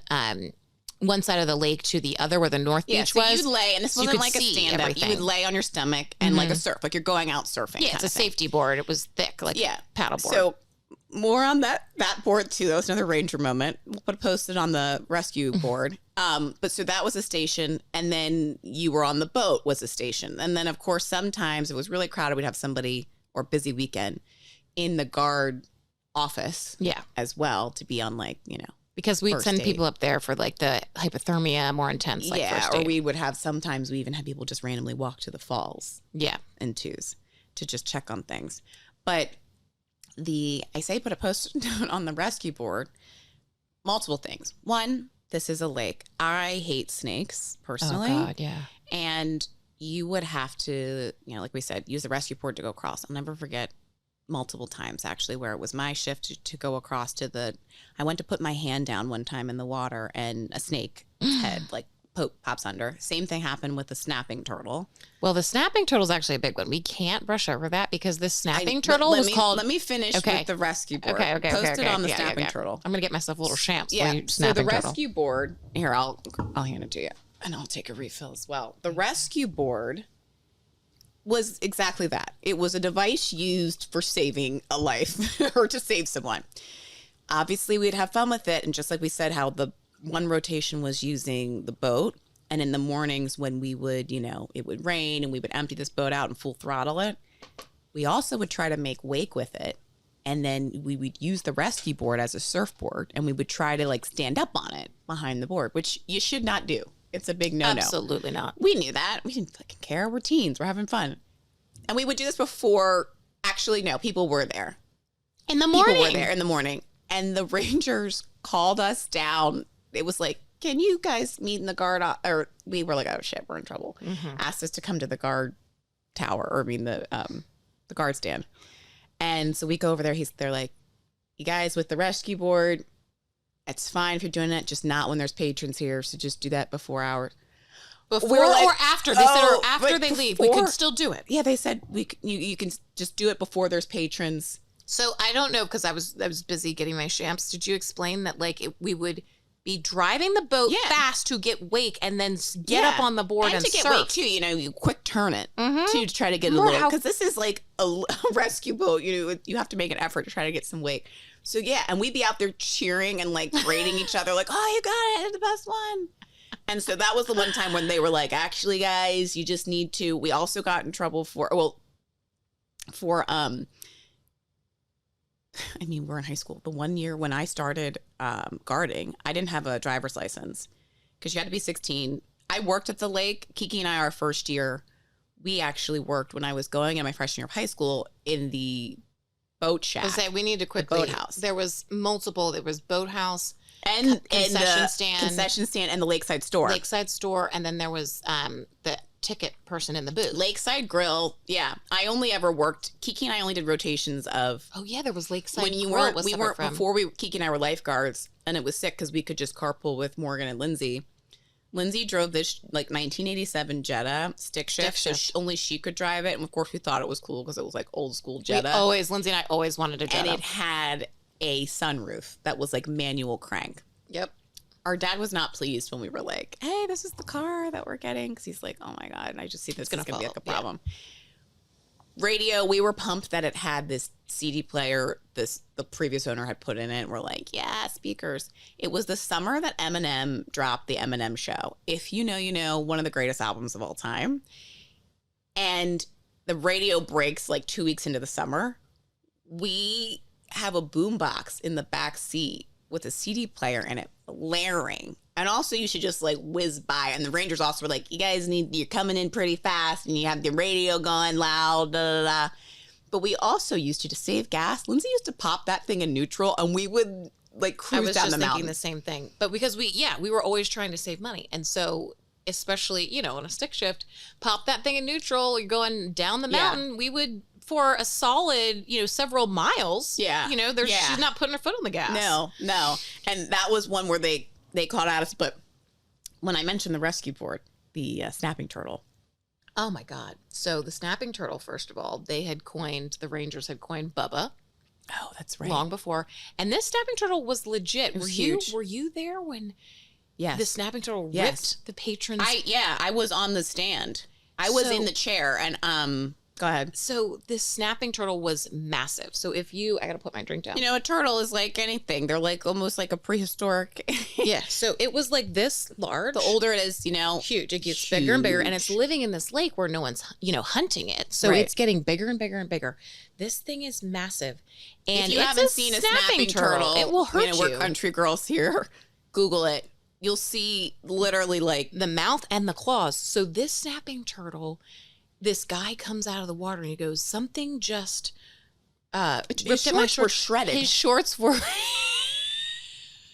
lake to the other where the north beach was. You'd lay, and this wasn't like a stand-up. You would lay on your stomach and like a surf, like you're going out surfing. Yeah, it's a safety board. It was thick, like paddle board. So more on that board too. That was another ranger moment. We'll put it posted on the rescue board. But so that was a station, and then you were on the boat was a station. And then of course sometimes it was really crowded. We'd have somebody or busy weekend in the guard office as well to be on like, you know. Because we'd send people up there for like the hypothermia, more intense. Like first aid. Or we would have sometimes we even had people just randomly walk to the falls. Yeah. In 2s to just check on things. But I say put a post-it note on the rescue board. Multiple things. 1, this is a lake. I hate snakes personally. Oh God, yeah. And you would have to, you know, like we said, use the rescue board to go across. I'll never forget multiple times actually where it was my shift to go across to I went to put my hand down one time in the water and a snake head like pops under. Same thing happened with the snapping turtle. Well, the snapping turtle is actually a big one. We can't brush over that because the snapping turtle was called. Let me finish with the rescue board. Posted on the snapping turtle. I'm gonna get myself a little champs. Yeah. So the rescue board. Here, I'll hand it to you, and I'll take a refill as well. The rescue board was exactly that. It was a device used for saving a life or to save someone. Obviously, we'd have fun with it, and just like we said, how the one rotation was using the boat, and in the mornings when we would, you know, it would rain and we would empty this boat out and full throttle it, we also would try to make wake with it, and then we would use the rescue board as a surfboard, and we would try to like stand up on it behind the board, which you should not do. It's a big no-no. Absolutely not. We knew that. We didn't fucking care. We're teens. We're having fun. And we would do this before, actually, no, people were there. In the morning. People were there in the morning. And the rangers called us down. It was like, can you guys meet in the guard? Or we were like, oh shit, we're in trouble. Asked us to come to the guard tower, or I mean the guard stand. And so we go over there. They're like, you guys with the rescue board, it's fine if you're doing it, just not when there's patrons here. So just do that before hours. Before or after? They said, or after they leave, we could still do it. Yeah, they said you can just do it before there's patrons. So I don't know because I was busy getting my champs. Did you explain that like we would be driving the boat fast to get wake and then get up on the board and to get surf. wake too? You know, you quick turn it to try to get a little, because this is like a rescue boat. You know, you have to make an effort to try to get some wake. So yeah, and we'd be out there cheering and like rating each other, like, "Oh, you got it! It's the best one." And so that was the one time when they were like, "Actually, guys, you just need to." We also got in trouble for I mean, we're in high school. The one year when I started guarding, I didn't have a driver's license because you had to be 16. I worked at the lake. Kiki and I, our first year, we actually worked when I was going in my freshman year of high school in the boat shack. I say we need to quickly. Boathouse. There was multiple. There was boathouse and concession the stand, concession stand, and the lakeside store. Lakeside store, and then there was the ticket person in the booth. Lakeside Grill. Yeah, I only ever worked. Kiki and I only did rotations of. Oh yeah, there was Lakeside When you Grill. weren't, was we separate weren't from. before we. Kiki and I were lifeguards, and it was sick because we could just carpool with Morgan and Lindsay. Lindsay drove this like 1987 Jetta stick shift, so only she could drive it. And of course, we thought it was cool because it was like old school Jetta. Lindsay and I always wanted a Jetta. And it had a sunroof that was like manual crank. Yep. Our dad was not pleased when we were like, hey, this is the car that we're getting. Because he's like, oh my God, I just see this is going to be like a problem. Yeah. Radio, we were pumped that it had this CD player the previous owner had put in it. We're like, yeah, speakers. It was the summer that Eminem dropped the Eminem Show. If you know, you know, one of the greatest albums of all time. And the radio breaks like 2 weeks into the summer. We have a boombox in the back seat with a CD player in it, blaring. And also you should just like whiz by. And the Rangers also were like, you're coming in pretty fast and you have the radio going loud, da, da, da. But we also used to save gas. Lindsay used to pop that thing in neutral and we would like cruise down the mountain. I was just thinking the same thing. But because we were always trying to save money. And so especially, you know, on a stick shift, pop that thing in neutral, you're going down the mountain. We would, for a solid, you know, several miles. Yeah. You know, she's not putting her foot on the gas. No. And that was one where they caught at us. But when I mentioned the rescue board, the snapping turtle. Oh my God. So the snapping turtle, first of all, the Rangers had coined Bubba. Oh, that's right. Long before. And this snapping turtle was legit. It was huge. Were you there when the snapping turtle ripped the patrons? I was on the stand. I was in the chair and go ahead. So this snapping turtle was massive. So I got to put my drink down. You know, a turtle is like anything. They're like almost like a prehistoric. Yeah. So it was like this large. The older it is, you know. Huge. It gets bigger and bigger. And it's living in this lake where no one's, you know, hunting it. So it's getting bigger and bigger and bigger. This thing is massive. And if you haven't seen a snapping turtle, it will hurt you. We're country girls here. Google it. You'll see literally like the mouth and the claws. So this snapping turtle, this guy comes out of the water and he goes, something just his shorts were shredded. His shorts were.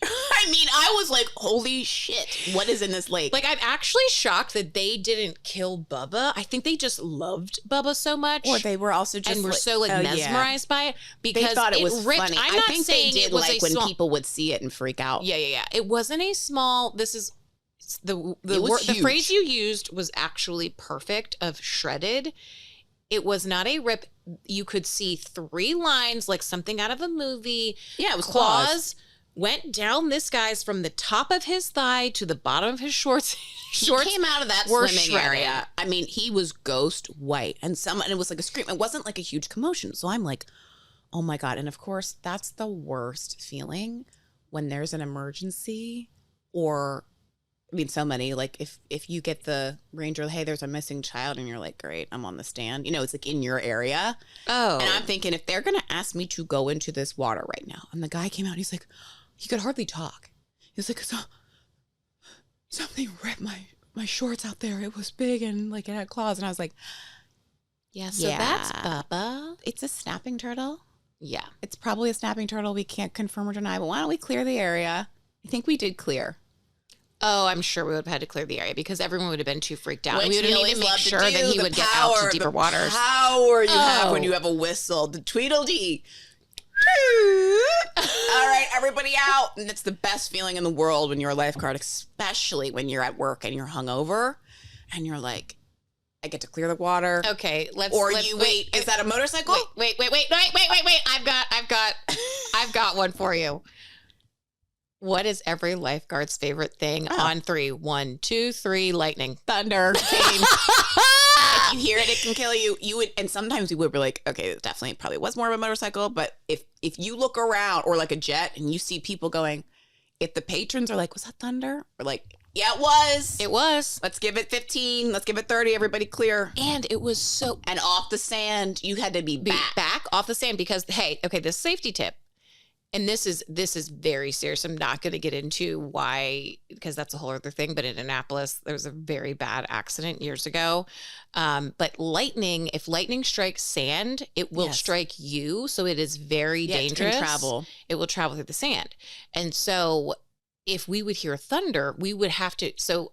I mean, I was like, holy shit, what is in this lake? Like, I'm actually shocked that they didn't kill Bubba. I think they just loved Bubba so much. Or they were also just and were so mesmerized by it because they thought it was ripped. funny. I think they did like when people would see it and freak out. Yeah. It wasn't a small. This is the phrase you used was actually perfect. Of shredded. It was not a rip. You could see 3 lines like something out of a movie. Yeah, it was claws. Went down this guy's from the top of his thigh to the bottom of his shorts. He came out of that swimming area. I mean, he was ghost white. And it was like a scream. It wasn't like a huge commotion. So I'm like, oh my God. And of course, that's the worst feeling when there's an emergency or, I mean, so many, like if you get the ranger, hey, there's a missing child and you're like, great, I'm on the stand. You know, it's like in your area. Oh. And I'm thinking if they're going to ask me to go into this water right now. And the guy came out and he's like, he could hardly talk. He's like, something ripped my shorts out there. It was big and like it had claws. And I was like, that's Bubba. It's a snapping turtle. Yeah. It's probably a snapping turtle. We can't confirm or deny, but why don't we clear the area? I think we did clear. Oh, I'm sure we would have had to clear the area because everyone would have been too freaked out. Which we would have needed to make sure that he would get out to deeper waters. The power you have when you have a whistle. The Tweedledee. All right, everybody out. And it's the best feeling in the world when you're a lifeguard, especially when you're at work and you're hungover and you're like, I get to clear the water. Okay, let's wait. Is that a motorcycle? Wait. I've got one for you. What is every lifeguard's favorite thing on 3? 1, 2, 3, lightning. Thunder. If you hear it, it can kill you. You would, and sometimes we would be like, okay, it definitely probably was more of a motorcycle. But if you look around or like a jet and you see people going, if the patrons are like, was that thunder? Or like, Yeah, it was. It was. Let's give it 15. Let's give it 30. Everybody clear. And it was so... And off the sand, you had to be back off the sand because, hey, okay, this safety tip. And this is very serious. I'm not going to get into why, because that's a whole other thing. But in Annapolis, there was a very bad accident years ago. But if lightning strikes sand, it will strike you. So it is very dangerous. It can travel. It will travel through the sand. And so if we would hear thunder, we would have to. So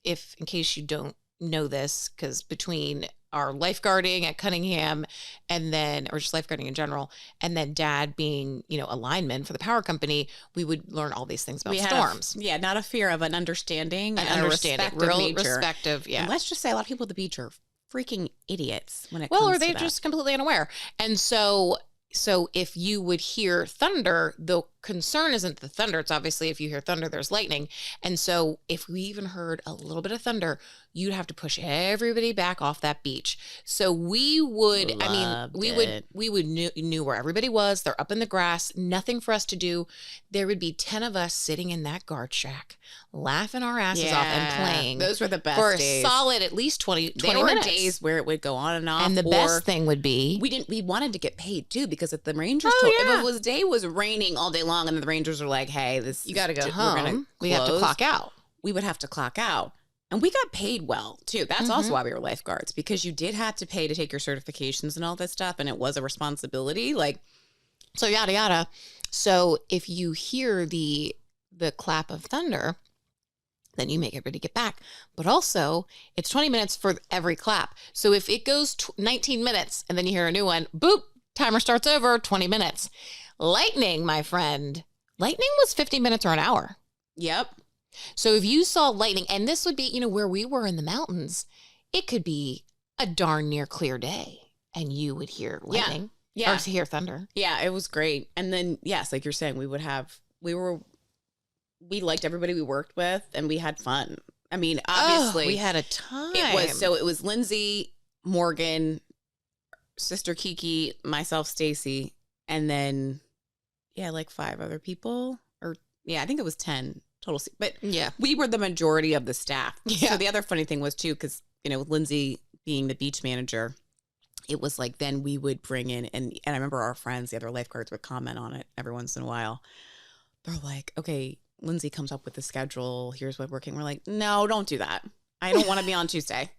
if, in case you don't know this, because between our lifeguarding at Cunningham or just lifeguarding in general, and then Dad being, a lineman for the power company, we would learn all these things about storms. Not a fear of an understanding. Real respect of, And let's just say a lot of people at the beach are freaking idiots when it comes to that. Or they're just completely unaware. And so if you would hear thunder, the concern isn't the thunder. It's obviously if you hear thunder, there's lightning. And so if we even heard a little bit of thunder, you'd have to push everybody back off that beach. So we would, knew where everybody was. They're up in the grass, nothing for us to do. There would be 10 of us sitting in that guard shack, laughing our asses off and playing. Those were the best for days. A solid at least 20 there were minutes. Days where it would go on and off. And the best thing would be we wanted to get paid too, because if the Rangers if it was raining all day long and the Rangers are like, hey, you got to go home. We have to clock out. We would have to clock out. And we got paid well, too. That's also why we were lifeguards, because you did have to pay to take your certifications and all that stuff, and it was a responsibility. So yada, yada. So if you hear the clap of thunder, then you make everybody get back. But also, it's 20 minutes for every clap. So if it goes 19 minutes and then you hear a new one, boop, timer starts over, 20 minutes. Lightning, my friend. Lightning was 50 minutes or an hour. Yep. So if you saw lightning, and this would be, where we were in the mountains, it could be a darn near clear day and you would hear lightning. Yeah. Or hear thunder. Yeah, it was great. And then, yes, like you're saying, we liked everybody we worked with and we had fun. I mean, obviously. We had a time. It was Lindsay, Morgan, Sister Kiki, myself, Stacey, and then, like 5 other people. I think it was 10 total. But we were the majority of the staff. Yeah. So the other funny thing was, too, because, with Lindsay being the beach manager, it was like then we would bring in, and I remember our friends, the other lifeguards, would comment on it every once in a while. They're like, okay, Lindsay comes up with the schedule. Here's what we're working. We're like, no, don't do that. I don't want to be on Tuesday.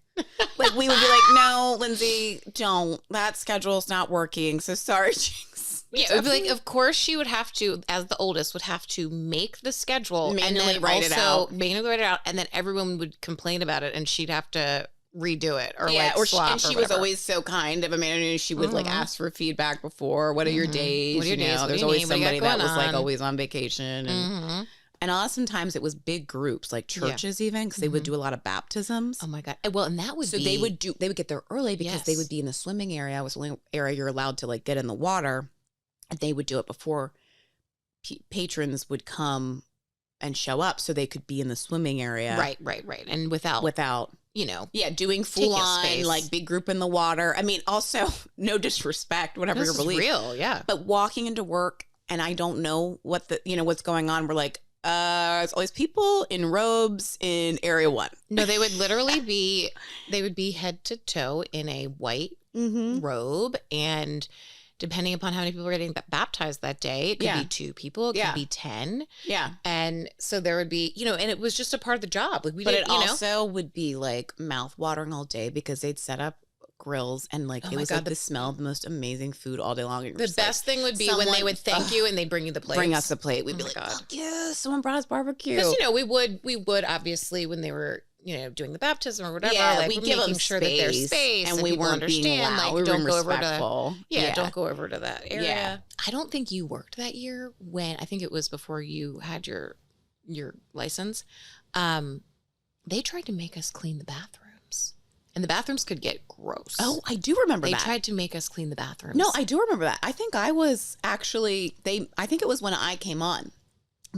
Like, we would be like, no, Lindsay, don't. That schedule's not working. So sorry, Jinx. Yeah, it would be like, of course she would have to, as the oldest, would have to make the schedule manually and then write it out. Manually write it out, and then everyone would complain about it, and she'd have to redo it or swap. And she was always so kind of a manager. She would like ask for feedback before. What are your days? What are your days? There's always somebody that was like always on vacation. And oftentimes it was big groups, like churches even, because they would do a lot of baptisms. Oh my God. Well, and that would so they would get there early because they would be in the swimming area. It was the only area you're allowed to like get in the water. And they would do it before patrons would come and show up so they could be in the swimming area. Right. And without doing full on like big group in the water. I mean, also no disrespect, whatever your belief. Real, yeah. But walking into work and I don't know what what's going on. We're like, there's always people in robes in area 1. No, they would literally be head to toe in a white robe, and depending upon how many people were getting baptized that day, it could be 2 people, it could be 10. Yeah. And so there would be, and it was just a part of the job. Like it also would be like mouth watering all day because they'd set up grills and like it was like the smell of the most amazing food all day long. The best thing would be when they would thank you and they'd bring you the plate. Bring us a plate. We'd be like, God. Yeah, someone brought us barbecue. Because we would obviously when they were doing the baptism or whatever, we give them sure that there's space and we weren't being loud. Like, don't go respectful. Don't go over to that area. Yeah. I don't think you worked that year when I think it was before you had your license. They tried to make us clean the bathrooms. And the bathrooms could get gross. Oh, I do remember that. They tried to make us clean the bathrooms. No, I do remember that. I think I was actually, I think it was when I came on.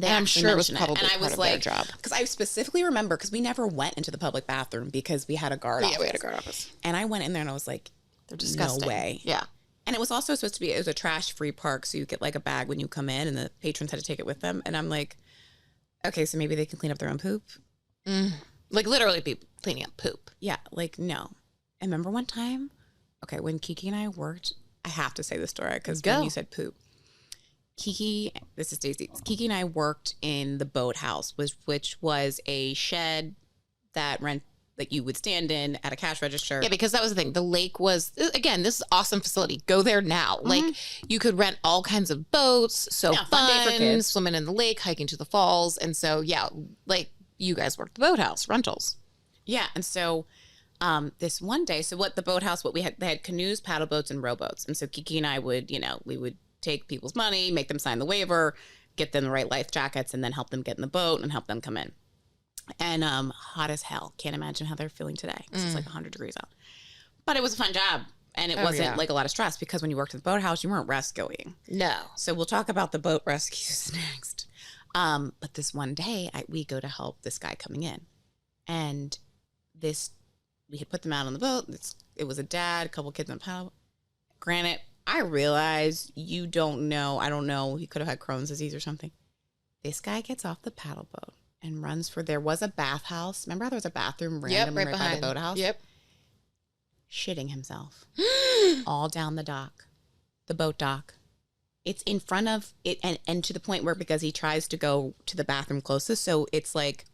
I'm sure it was probably and I was like, their job. Because I specifically remember, because we never went into the public bathroom because we had a guard office. Yeah, we had a guard office. And I went in there and I was like, they're disgusting. No way. Yeah. And it was also supposed to be, it was a trash-free park, so you get like a bag when you come in and the patrons had to take it with them. And I'm like, okay, so maybe they can clean up their own poop. Like literally people cleaning up poop. Yeah, like no. I remember one time, okay, when Kiki and I worked, I have to say this story because when you said poop, Kiki, this is Stacey. Kiki and I worked in the boathouse, which was a shed that you would stand in at a cash register. Yeah, because that was the thing. The lake was, again, this is an awesome facility. Go there now. Like you could rent all kinds of boats. So fun day for kids. Swimming in the lake, hiking to the falls. And so, yeah, like you guys worked the boathouse rentals. Yeah. And so this one day, so what the boathouse, they had canoes, paddle boats, and rowboats. And so Kiki and I would, we would take people's money, make them sign the waiver, get them the right life jackets, and then help them get in the boat and help them come in. And hot as hell. Can't imagine how they're feeling today. It's like 100 degrees out. But it was a fun job. And it wasn't like a lot of stress because when you worked at the boathouse, you weren't rescuing. No. So we'll talk about the boat rescues next. But this one day, we go to help this guy coming in. And we had put them out on the boat. It was a dad, a couple kids on the paddle. Granted, I realize you don't know. I don't know. He could have had Crohn's disease or something. This guy gets off the paddle boat and runs there was a bathhouse. Remember how there was a bathroom randomly right by the boathouse? Yep. Shitting himself all down the dock, the boat dock. It's in front of it and to the point where because he tries to go to the bathroom closest. So it's like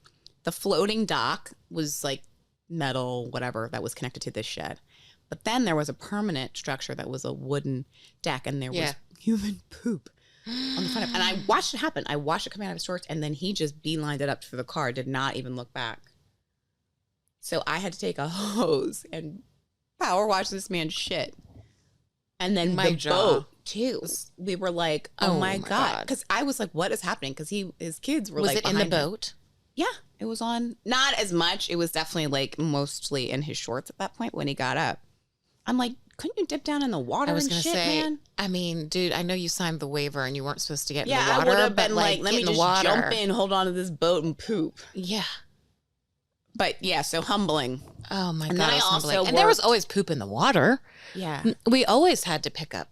the floating dock was like metal, whatever, that was connected to this shed. But then there was a permanent structure that was a wooden deck, and there was human poop on the front of it. And I watched it happen. I watched it come out of his shorts, and then he just beelined it up for the car, did not even look back. So I had to take a hose and power wash this man's shit. And then boat, too. We were like, oh my God. Because I was like, what is happening? Because his kids were was it in the boat? Yeah, it was on. Not as much. It was definitely like mostly in his shorts at that point when he got up. I'm like, couldn't you dip down in the water and shit, man? I mean, dude, I know you signed the waiver and you weren't supposed to get in the water. Yeah, I would have been like, let me just water. Jump in, hold on to this boat and poop. Yeah. But yeah, so humbling. Oh my God, it was humbling. And there was always poop in the water. Yeah. We always had to pick up.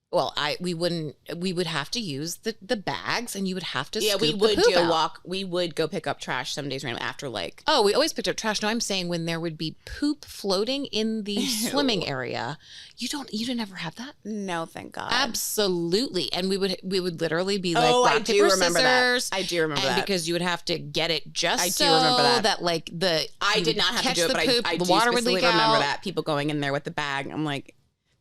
Well, we would have to use the bags and you would have to scoop we would the poop do a out. walk. We would go pick up trash some days randomly after like. Oh, we always picked up trash. No, I'm saying when there would be poop floating in the swimming area. You didn't ever have that? No, thank God. Absolutely. And we would literally be like rock, I do paper, remember scissors. That. I do remember that. Because you would have to get it just I do remember that like I did not have to do it, but poop, I the do water would leak out. Remember that. People going in there with the bag. I'm like,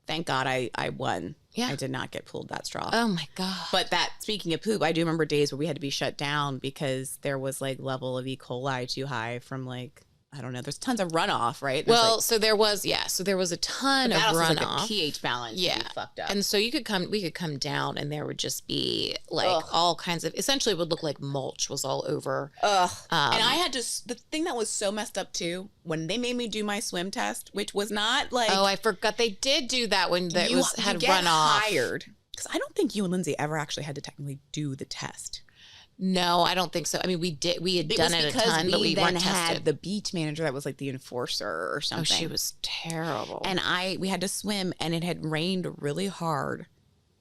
thank God I won. Yeah. I did not get pulled that straw. Oh my God. But speaking of poop, I do remember days where we had to be shut down because there was like level of E. coli too high from like, I don't know. There's tons of runoff, right? Well, so there was a ton of runoff. Like the pH balance. Yeah. Fucked up. And so we could come down and there would just be like all kinds of, essentially it would look like mulch was all over. Ugh. And I had to, the thing that was so messed up too, when they made me do my swim test, which was not like. Oh, I forgot they did do that when had runoff. Hired. Because I don't think you and Lindsay ever actually had to technically do the test. No, I don't think so. I mean, we had done it a ton, but we weren't tested. Had the beach manager that was like the enforcer or something. Oh, she was terrible. And we had to swim, and it had rained really hard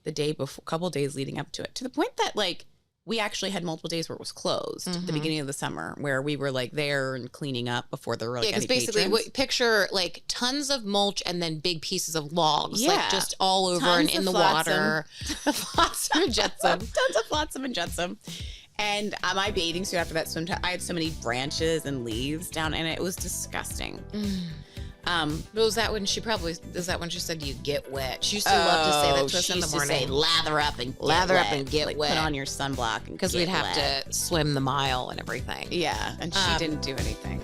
the day before, a couple of days leading up to it, to the point that like we actually had multiple days where it was closed at the beginning of the summer, where we were like there and cleaning up before there were like any patrons. Basically, picture like tons of mulch and then big pieces of logs, like just all over and in the water. Flotsam and jetsam. Tons of flotsam and jetsam. And my bathing suit after that swim test, I had so many branches and leaves down in it. It was disgusting. Was that when she said you get wet? She used to love to say that to us in the morning. She used to say lather up and get wet. Put on your sunblock. Because we'd have to swim the mile and everything. Yeah, and she didn't do anything.